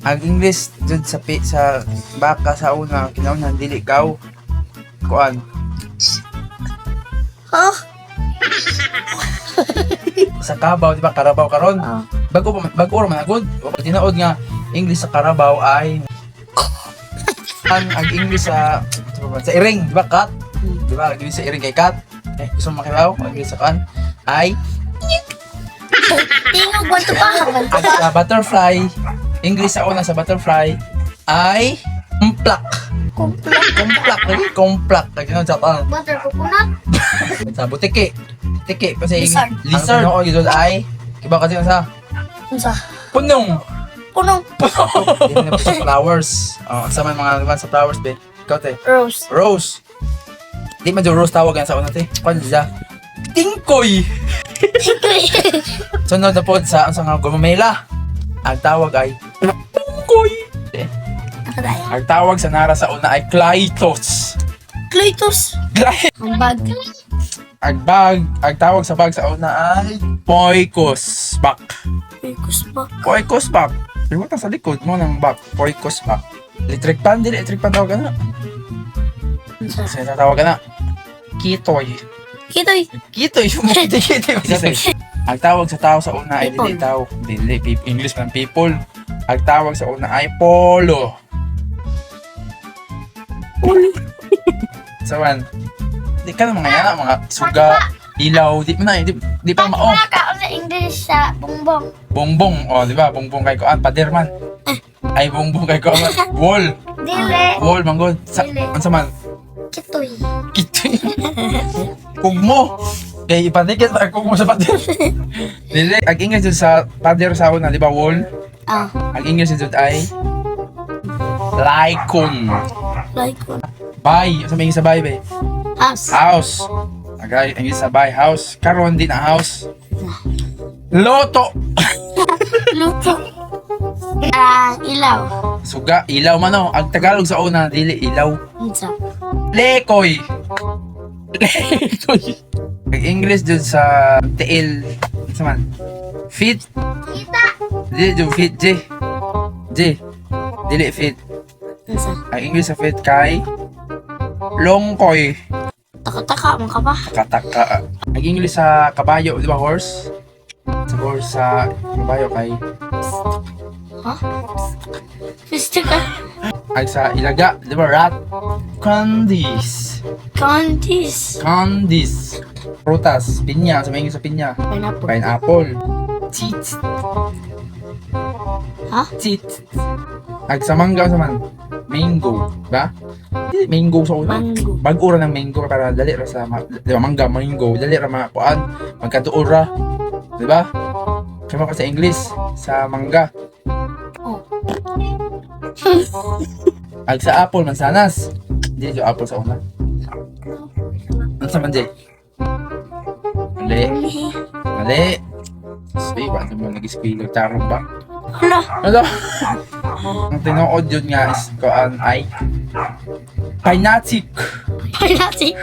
Ang English jud sa baka sa una kinahanglan dili kaw kuan. Ha? Sa Kabaw, di ba? Karabaw karon. Oh. Bago ra man agud. Tinood nga English sa Karabaw ay ang English sa iring, di ba? Cat. Di ba? Ang English sa iring kay cat. Gusto mo makibaw? Ang English sa kan ay Tingog, want to pa. ang sa butterfly. English sa una sa butterfly ay kumplak. Kumplak. Ganyan sa kan. Butter coconut. Sa butiki. Tiki kasi Lizard. Ang tinood ay iba kasi sa Unsa? punong. Punong. Hindi na po sa flowers. Sa mga naman sa flowers, be. Ikaw, te. Rose. Rose. Di man yung rose tawag yan sa una, te. Kwan siya. Tingkoy. Sunod na po sa nga gumamela. Ang tawag ay tungkoy. Te. Ang tawag sa nara sa una ay Clytos. Cleitos. Ang bag. Ang tawag sa bag sa una ay Poikos-bak. Picos ba? Piwata sa likod mo ng bak. Poikos-bak. Electric pan tawag ka na. Unsa? Kasi natawag ka na. Kitoy. Kitoy. Kitoy. Ang tawag sa tao sa una ay People. dili tao. English man people. Ang tawag sa una ay polo. Sawan. Di ka na mga suga, ilaw, di pa mao. Ka sa English sa bongbong. Bongbong, di ba? Bongbong kay koan, pader man. Ay bongbong kay koan. Wall. Dili. Wall manggod. Dili. Unsa man? Kitoy. Kitoy. Kugmo. Kay ipatikit pa kugmo sa pader. Dili, ang English dun sa pader sa una, di ba? Wall. Ah, Ang English dun ay laikon. like Bay, sa may sa bay, be. house. House. Agay, ang isa bay, house. Karon din ang house. Loto. Luto. Ilaw. Suga, ilaw man o. Ang Tagalog sa una, dili ilaw. Unsa? Lekoy. Lekoy. Ang English dun sa tiil. Ano man? Feet. Kita. Dili dun feet, J. Dili feet. Unsa? Ang English sa feet kay longkoy. Taka-taka man ka ba? Kataka. Ang English sa kabayo, di ba horse? Sa horse sa kabayo kay Ha? Gusto ka? ay sa ilaga, di ba rat? Candies. Candies. Prutas, pinya, sa may sa pinya. Pineapple. Pineapple. Cheat. Ha? Cheat. Ag sa mangga sa man. Mango, ba? Di, mango sa una. Mango. Bag-ura ng mango para dali ra sa di ba mangga, mango, dali ra mga kuan, magkatuor ra. Di ba? Kaya ka sa English sa mangga. Oh. Ag sa apple, mansanas. Di yung apple sa una. Ano sa manje? Mali. Mali. Say, ba mo nag-spillo tarong ba? Hala. Ano? Ang tinuod yun nga is kuan ay Pineapple. Pineapple.